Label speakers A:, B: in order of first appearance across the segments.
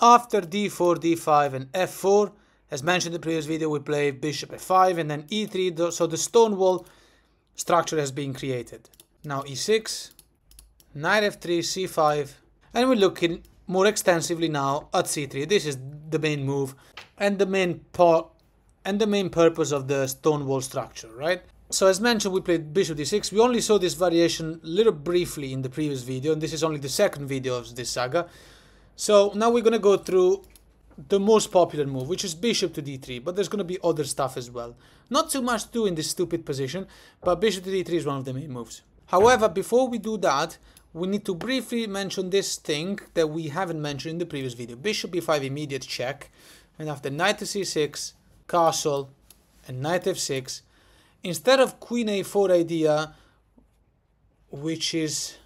A: After d4, d5 and f4, as mentioned in the previous video, we play bishop f5 and then e3, so the stone wall structure has been created. Now e6, knight f3, c5, and we're looking more extensively now at c3. This is the main move and the main purpose of the stone wall structure, right? So as mentioned, we played bishop d6. We only saw this variation a little briefly in the previous video, and this is only the second video of this saga. So now we're going to go through the most popular move, which is bishop to d3, but there's going to be other stuff as well. Not too much to do in this stupid position, but bishop to d3 is one of the main moves. However, before we do that, we need to briefly mention this thing that we haven't mentioned in the previous video. Bishop b5, immediate check, and after knight to c6, castle, and knight f6, instead of queen a4 idea, which is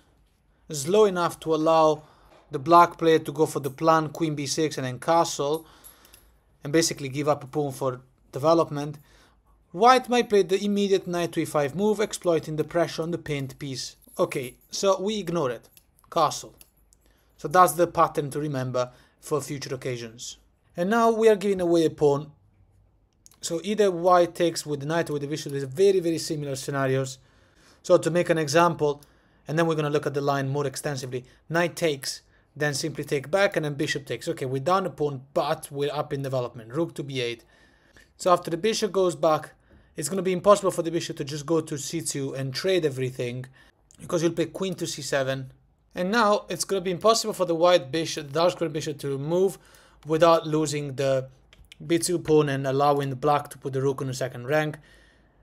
A: slow enough to allow the black player to go for the plan queen b6 and then castle, and basically give up a pawn for development, white might play the immediate knight to e5 move, exploiting the pressure on the pinned piece. Okay, so we ignore it. Castle. So that's the pattern to remember for future occasions. And now we are giving away a pawn. So either white takes with the knight or with the bishop. There's very, very similar scenarios. So to make an example, and then we're going to look at the line more extensively. Knight takes, then simply take back, and then bishop takes. Okay, we're down a pawn, but we're up in development. Rook to b8. So after the bishop goes back, it's going to be impossible for the bishop to just go to c2 and trade everything, because you'll play queen to c7. And now it's going to be impossible for the white bishop, the dark square bishop, to move without losing the b2 pawn and allowing the black to put the rook on the second rank.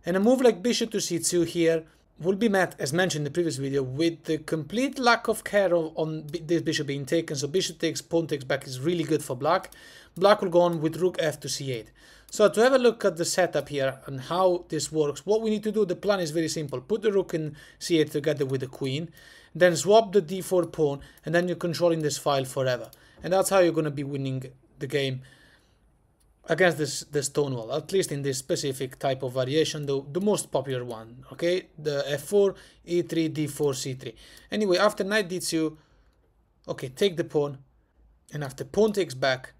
A: And a move like bishop to c2 here will be met, as mentioned in the previous video, with the complete lack of care on this bishop being taken. So bishop takes, pawn takes back is really good for black. Black will go on with rook f to c8. So to have a look at the setup here and how this works, what we need to do, the plan is very simple. Put the rook in c8 together with the queen, then swap the d4 pawn, and then you're controlling this file forever. And that's how you're going to be winning the game against the stone wall, at least in this specific type of variation, the most popular one, okay? The f4, e3, d4, c3. Anyway, after knight d2, okay, take the pawn, and after pawn takes back,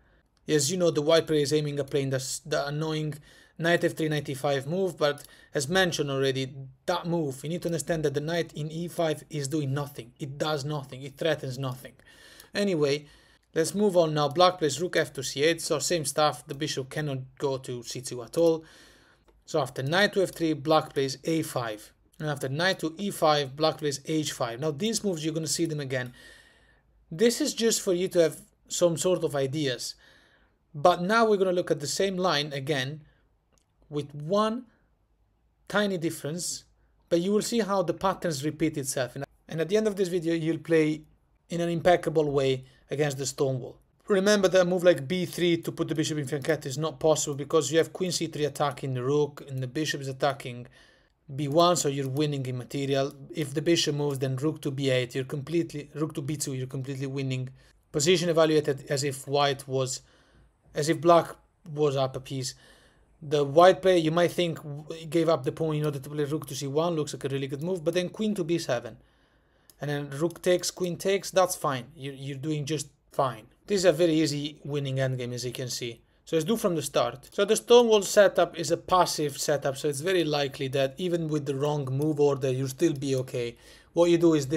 A: as you know, the white player is aiming at playing the annoying knight f3, knight e5 move, but as mentioned already, that move, you need to understand that the knight in e5 is doing nothing. It does nothing. It threatens nothing. Anyway, let's move on now. Black plays rook f to c8, so same stuff. The bishop cannot go to c2 at all. So after knight to f3, black plays a5. And after knight to e5, black plays h5. Now these moves, you're going to see them again. This is just for you to have some sort of ideas. But now we're going to look at the same line again with one tiny difference, but you will see how the patterns repeat itself. And at the end of this video, you'll play in an impeccable way against the stone wall. Remember that a move like b3 to put the bishop in fianchetto is not possible because you have queen c3 attacking the rook and the bishop is attacking b1, so you're winning in material. If the bishop moves, then rook to b8, rook to b2, you're completely winning. Position evaluated as if black was up a piece. The white player, you might think, gave up the pawn in order to play rook to c1, looks like a really good move, but then queen to b7. And then rook takes, queen takes, that's fine. You're doing just fine. This is a very easy winning endgame, as you can see. So let's do from the start. So the stone wall setup is a passive setup, so it's very likely that even with the wrong move order, you'll still be okay. What you do is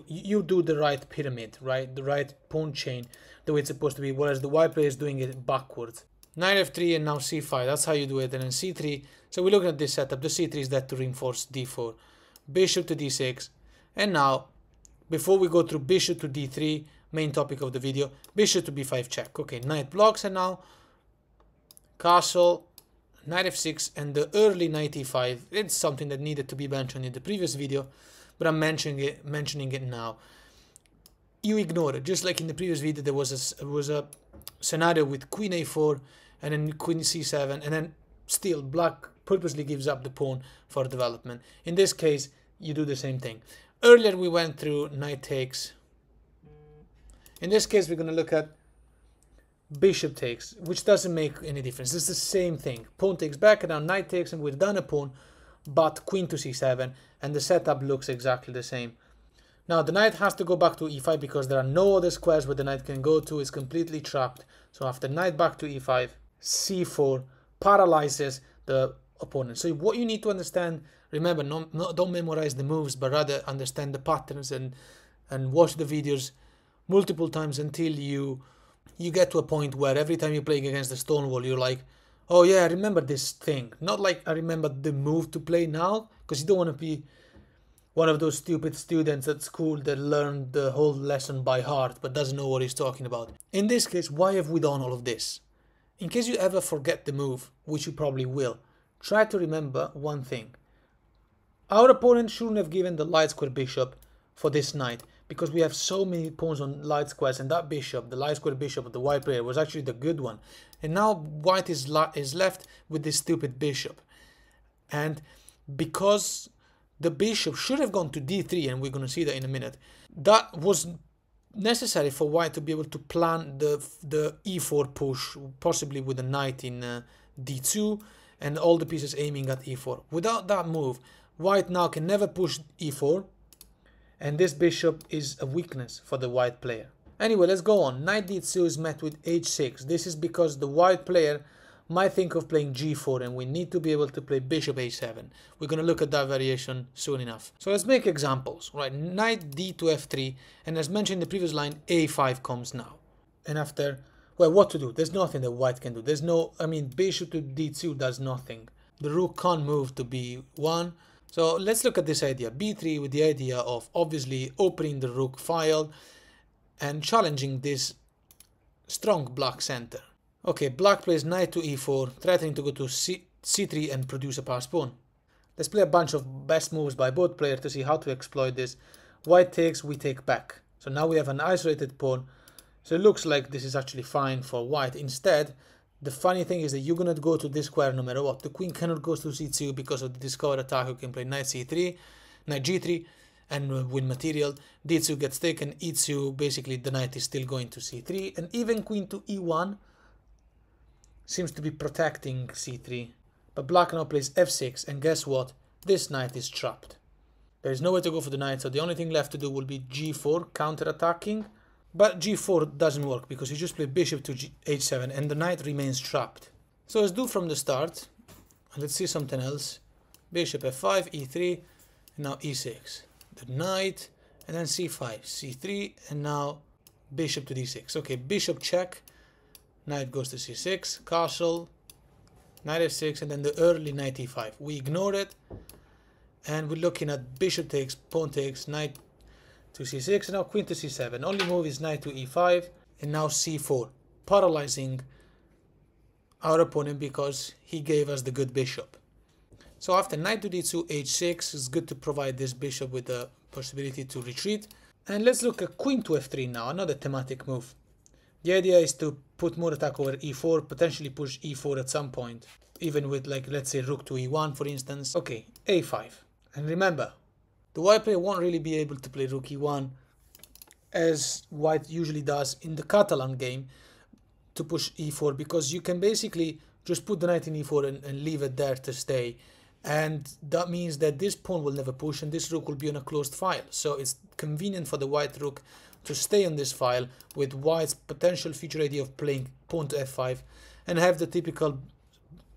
A: you do the right pyramid, right? The right pawn chain, the way it's supposed to be, whereas the white player is doing it backwards. Knight f3 and now c5, that's how you do it, and then c3. So we're looking at this setup. The c3 is there to reinforce d4. Bishop to d6. And now, before we go through bishop to d3, main topic of the video, bishop to b5 check. Okay, knight blocks, and now castle, knight f6, and the early knight e5. It's something that needed to be mentioned in the previous video, but I'm mentioning it now. You ignore it. Just like in the previous video, there was a scenario with queen a4 and then queen c7, and then still black purposely gives up the pawn for development. In this case, you do the same thing. Earlier we went through knight takes. In this case, we're going to look at bishop takes, which doesn't make any difference. It's the same thing. Pawn takes back, and now knight takes, and we've done a pawn, but queen to c7, and the setup looks exactly the same. Now the knight has to go back to e5 because there are no other squares where the knight can go to. It's completely trapped. So after knight back to e5, c4 paralyzes the opponent. So what you need to understand, remember, don't memorize the moves, but rather understand the patterns and watch the videos multiple times until you get to a point where every time you're playing against the stone wall, you're like, oh yeah, I remember this thing. Not like I remember the move to play now, because you don't want to be one of those stupid students at school that learned the whole lesson by heart but doesn't know what he's talking about. In this case, why have we done all of this? In case you ever forget the move, which you probably will, try to remember one thing. Our opponent shouldn't have given the light square bishop for this knight, because we have so many pawns on light squares, and that bishop, the light square bishop of the white player, was actually the good one. And now white is left with this stupid bishop. And because the bishop should have gone to d3, and we're going to see that in a minute, that was necessary for white to be able to plan the e4 push, possibly with a knight in d2 and all the pieces aiming at e4. Without that move, white now can never push e4, and this bishop is a weakness for the white player. Anyway, let's go on. Knight d2 is met with h6. This is because the white player might think of playing g4, and we need to be able to play bishop a7. We're going to look at that variation soon enough. So let's make examples, right? Knight d to f3, and as mentioned in the previous line, a5 comes now. And after, well, what to do? There's nothing that white can do. There's no, I mean, bishop to d2 does nothing. The rook can't move to b1. So let's look at this idea, b3, with the idea of obviously opening the rook file and challenging this strong black center. Okay, black plays knight to e4, threatening to go to c3 and produce a pass pawn. Let's play a bunch of best moves by both players to see how to exploit this. White takes, we take back. So now we have an isolated pawn. So it looks like this is actually fine for white. Instead, the funny thing is that you're going to go to this square no matter what. The queen cannot go to c2 because of the discovered attack. You can play knight c3, knight g3, and win material. d2 gets taken, e2, basically the knight is still going to c3, and even queen to e1 seems to be protecting c3. But black now plays f6, and guess what? This knight is trapped. There is nowhere to go for the knight, so the only thing left to do will be g4, counter-attacking. But g4 doesn't work because you just play bishop to h7 and the knight remains trapped. So let's do from the start. Let's see something else. Bishop f5, e3, and now e6. The knight, and then c5, c3, and now bishop to d6. Okay, bishop check. Knight goes to c6, castle, knight f6, and then the early knight e5. We ignore it, and we're looking at bishop takes, pawn takes, knight to c6, and now queen to c7. Only move is knight to e5, and now c4, paralyzing our opponent because he gave us the good bishop. So after knight to d2, h6, it's good to provide this bishop with the possibility to retreat. And let's look at queen to f3 now, another thematic move. The idea is to put more attack over e4, potentially push e4 at some point, even with, like, let's say rook to e1 for instance. Okay, a5. And remember, the white player won't really be able to play rook e1 as white usually does in the Catalan game to push e4, because you can basically just put the knight in e4 and leave it there to stay. And that means that this pawn will never push and this rook will be on a closed file. So it's convenient for the white rook to stay on this file with white's potential future idea of playing pawn to f5 and have the typical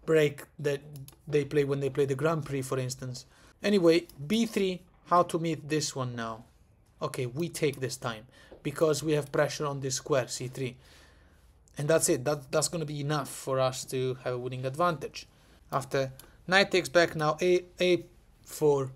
A: break that they play when they play the Grand Prix, for instance. Anyway, b3, how to meet this one now? Okay, we take this time because we have pressure on this square, c3. And that's it. That's going to be enough for us to have a winning advantage. After knight takes back, now a4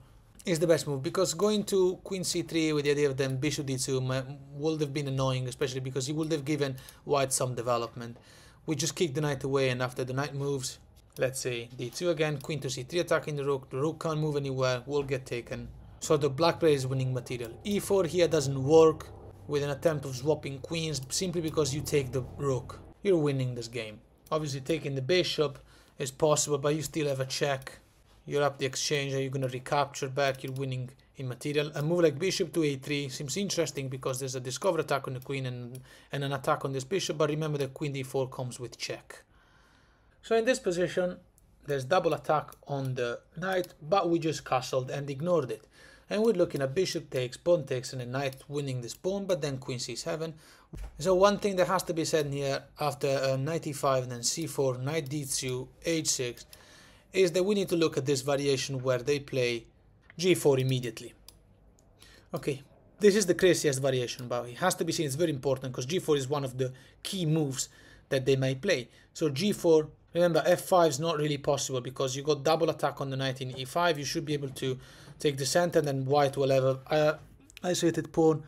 A: is the best move, because going to queen c3 with the idea of then bishop d2 would have been annoying, especially because he would have given white some development. We just kick the knight away, and after the knight moves, let's say d2 again, queen to c3 attacking the rook can't move anywhere, will get taken. So the black player is winning material. e4 here doesn't work with an attempt of swapping queens, simply because you take the rook. You're winning this game. Obviously taking the bishop is possible, but you still have a check. You're up the exchange, are you going to recapture back? You're winning in material. A move like bishop to a3 seems interesting because there's a discover attack on the queen and an attack on this bishop, but remember that queen d4 comes with check. So in this position, there's double attack on the knight, but we just castled and ignored it. And we're looking at bishop takes, pawn takes, and a knight winning this pawn, but then queen c7. So one thing that has to be said here after knight e5 and then c4, knight d2, h6, is that we need to look at this variation where they play g4 immediately. Okay, this is the craziest variation, but it has to be seen. It's very important because g4 is one of the key moves that they may play. So g4, remember f5 is not really possible because you got double attack on the knight in e5. You should be able to take the center, and then white will have a isolated pawn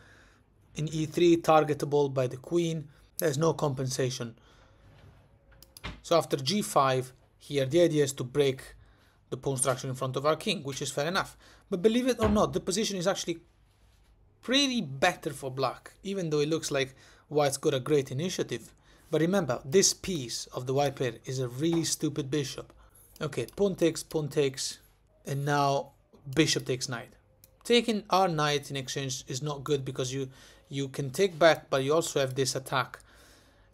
A: in e3, targetable by the queen. There's no compensation. So after g5 here, the idea is to break the pawn structure in front of our king, which is fair enough. But believe it or not, the position is actually pretty better for black, even though it looks like white's got a great initiative. But remember, this piece of the white player is a really stupid bishop. Okay, pawn takes, and now bishop takes knight. Taking our knight in exchange is not good because you can take back, but you also have this attack.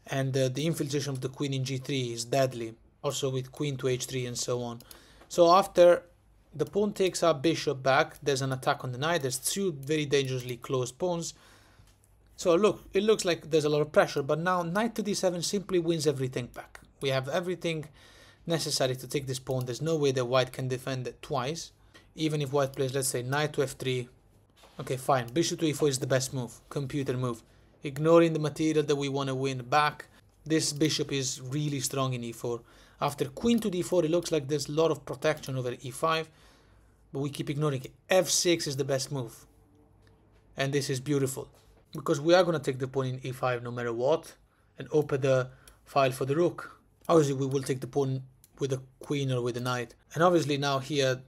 A: And the infiltration of the queen in g3 is deadly. Also with queen to h3 and so on. So after the pawn takes our bishop back, there's an attack on the knight. There's two very dangerously closed pawns. So look, it looks like there's a lot of pressure, but now knight to d7 simply wins everything back. We have everything necessary to take this pawn. There's no way that white can defend it twice. Even if white plays, let's say, knight to f3. Okay, fine. Bishop to e4 is the best move, computer move. Ignoring the material that we want to win back, this bishop is really strong in e4. After queen to d4, it looks like there's a lot of protection over e5, but we keep ignoring it. f6 is the best move. And this is beautiful, because we are going to take the pawn in e5 no matter what, and open the file for the rook. Obviously, we will take the pawn with the queen or with the knight. And obviously now here,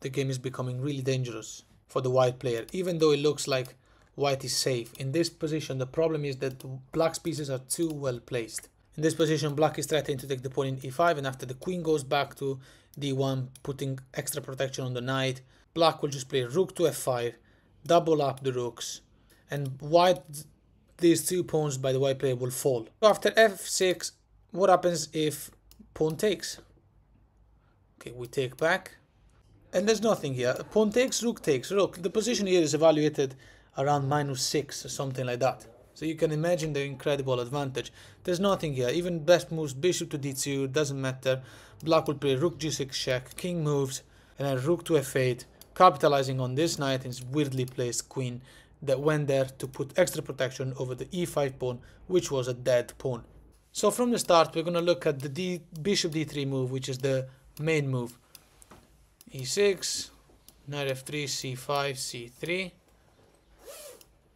A: the game is becoming really dangerous for the white player, even though it looks like white is safe. In this position, the problem is that black's pieces are too well placed. In this position, black is threatening to take the pawn in e5, and after the queen goes back to d1, putting extra protection on the knight, black will just play rook to f5, double up the rooks, and white, these two pawns by the white player will fall. So after f6, what happens if pawn takes? Okay, we take back, and there's nothing here. Pawn takes, rook takes. Look, the position here is evaluated around -6 or something like that. So you can imagine the incredible advantage. There's nothing here. Even best moves, bishop to d2, doesn't matter. Black will play rook g6 check, king moves, and then rook to f8, capitalizing on this knight and his weirdly placed queen that went there to put extra protection over the e5 pawn, which was a dead pawn. So from the start, we're going to look at the bishop d3 move, which is the main move. e6, knight f3, c5, c3,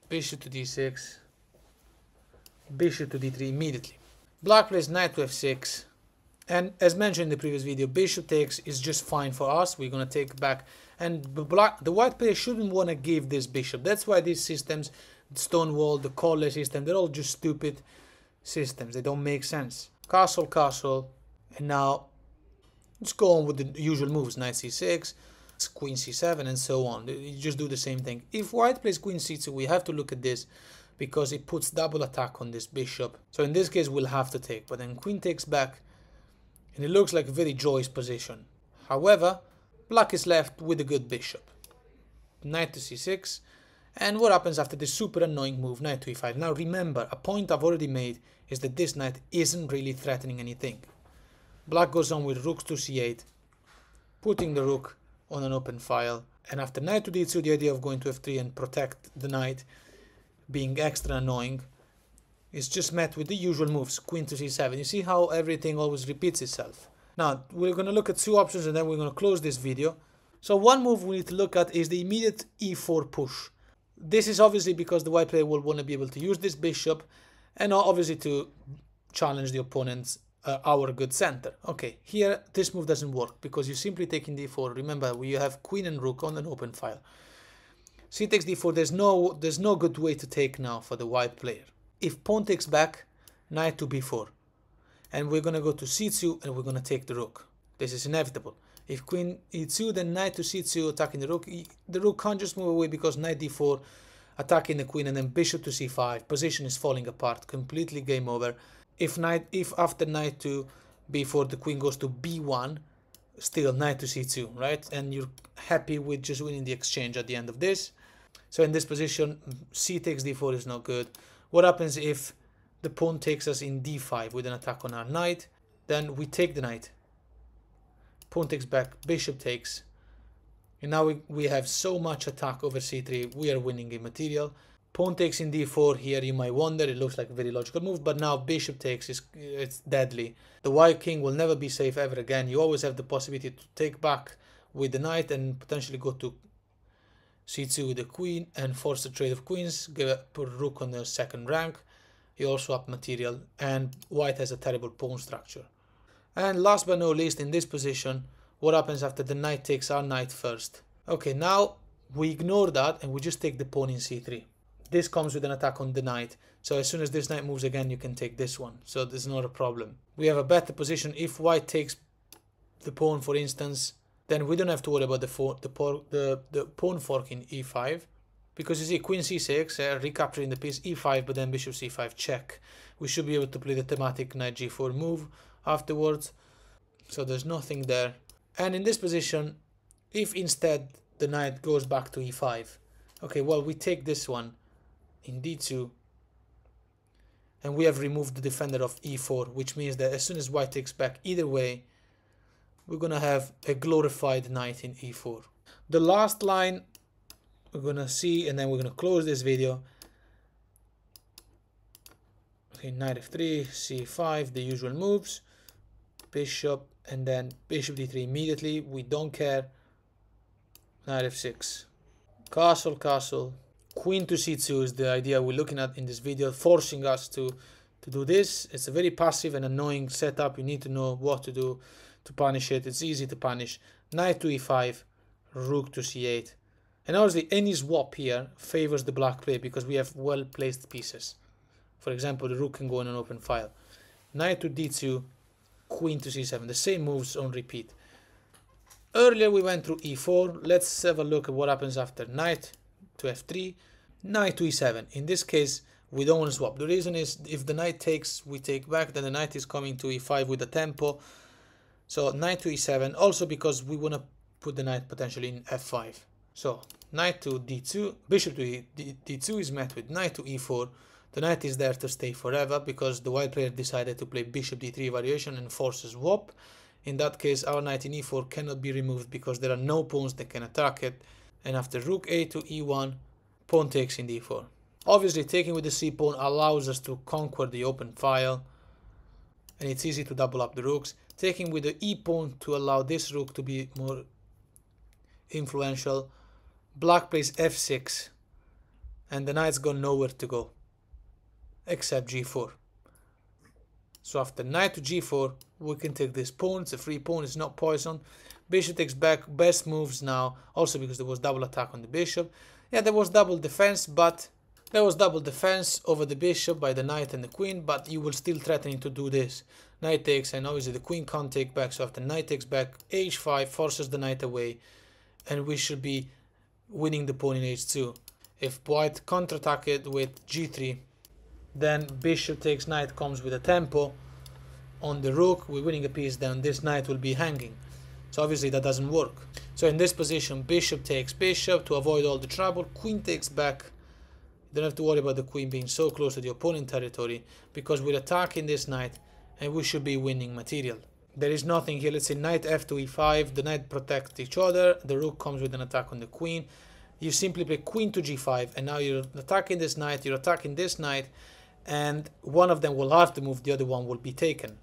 A: bishop to d6, bishop to d3 immediately. Black plays knight to f6, and as mentioned in the previous video, bishop takes is just fine for us. We're going to take back, and the white player shouldn't want to give this bishop. That's why these systems, the Stonewall, the Colle system, they're all just stupid systems. They don't make sense. Castle, castle, and now let's go on with the usual moves. Knight c6, queen c7, and so on. You just do the same thing. If white plays queen c2, we have to look at this because it puts double attack on this bishop. So in this case, we'll have to take. But then queen takes back, and it looks like a very joyous position. However, black is left with a good bishop. Knight to c6. And what happens after this super annoying move, knight to e5? Now remember, a point I've already made is that this knight isn't really threatening anything. Black goes on with rook to c8, putting the rook on an open file. And after knight to d2, the idea of going to f3 and protect the knight being extra annoying is just met with the usual moves, queen to c7. You see how everything always repeats itself. Now, we're going to look at two options and then we're going to close this video. So one move we need to look at is the immediate e4 push. This is obviously because the white player will want to be able to use this bishop and obviously to challenge the opponent's our good center. Okay, here this move doesn't work because you're simply taking d4. Remember, we have queen and rook on an open file. C takes d4. There's no good way to take now for the white player. If pawn takes back, knight to b4, and we're gonna go to c2 and we're gonna take the rook. This is inevitable. If queen e2, then knight to c2 attacking the rook. The rook can't just move away because knight d4 attacking the queen, and then bishop to c5. Position is falling apart. Completely game over. If after knight to b4 the queen goes to b1, still knight to c2, right? And you're happy with just winning the exchange at the end of this. So in this position, c takes d4 is not good. What happens if the pawn takes us in d5 with an attack on our knight? Then we take the knight. Pawn takes back, bishop takes. And now we have so much attack over c3, we are winning game material. Pawn takes in d4 here, you might wonder, it looks like a very logical move, but now bishop takes, it's deadly. The white king will never be safe ever again. You always have the possibility to take back with the knight and potentially go to c2 with the queen and force the trade of queens, put rook on the second rank. You also up material, and white has a terrible pawn structure. And last but not least, in this position, what happens after the knight takes our knight first? Okay, now we ignore that and we just take the pawn in c3. This comes with an attack on the knight. So as soon as this knight moves again, you can take this one. So there's not a problem. We have a better position. If white takes the pawn, for instance, then we don't have to worry about the pawn fork in e5. Because you see, queen c6, recapturing the piece, e5, but then bishop c5 check. We should be able to play the thematic knight g4 move afterwards. So there's nothing there. And in this position, if instead the knight goes back to e5, okay, well, we take this one in d2, and we have removed the defender of e4, which means that as soon as white takes back, either way, we're going to have a glorified knight in e4. The last line we're going to see, and then we're going to close this video. Okay, knight f3, c5, the usual moves, bishop, and then bishop d3 immediately. We don't care. Knight f6, castle, castle, queen to c2 is the idea we're looking at in this video, forcing us to do this. It's a very passive and annoying setup. You need to know what to do to punish it. It's easy to punish. Knight to e5, rook to c8. And obviously any swap here favors the black play because we have well placed pieces. For example, the rook can go in an open file. Knight to d2, queen to c7, the same moves on repeat. Earlier we went through e4. Let's have a look at what happens after knight to f3, knight to e7. In this case, we don't want to swap. The reason is if the knight takes, we take back, then the knight is coming to e5 with the tempo. So knight to e7, also because we want to put the knight potentially in f5. So knight to d2, bishop to d2 is met with knight to e4. The knight is there to stay forever because the white player decided to play bishop d3 variation and force a swap. In that case, our knight in e4 cannot be removed because there are no pawns that can attack it. And after rook a to e1, pawn takes in d4. Obviously, taking with the c pawn allows us to conquer the open file, and it's easy to double up the rooks. Taking with the e pawn to allow this rook to be more influential. Black plays f6, and the knight's got nowhere to go except g4. So after knight to g4, we can take this pawn. It's a free pawn, it's not poison. Bishop takes back, best moves now, also because there was double attack on the bishop. Yeah, there was double defense, but there was double defense over the bishop by the knight and the queen, but you will still threatening to do this. Knight takes, and obviously the queen can't take back, so after knight takes back, h5 forces the knight away, and we should be winning the pawn in h2. If white counterattack it with g3, then bishop takes knight comes with a tempo on the rook, we're winning a piece, then this knight will be hanging. So obviously that doesn't work. So in this position, bishop takes bishop to avoid all the trouble, queen takes back. You don't have to worry about the queen being so close to the opponent territory because we're attacking this knight and we should be winning material. There is nothing here. Let's say knight f to e5, the knight protects each other, the rook comes with an attack on the queen. You simply play queen to g5 and now you're attacking this knight, you're attacking this knight, and one of them will have to move, the other one will be taken.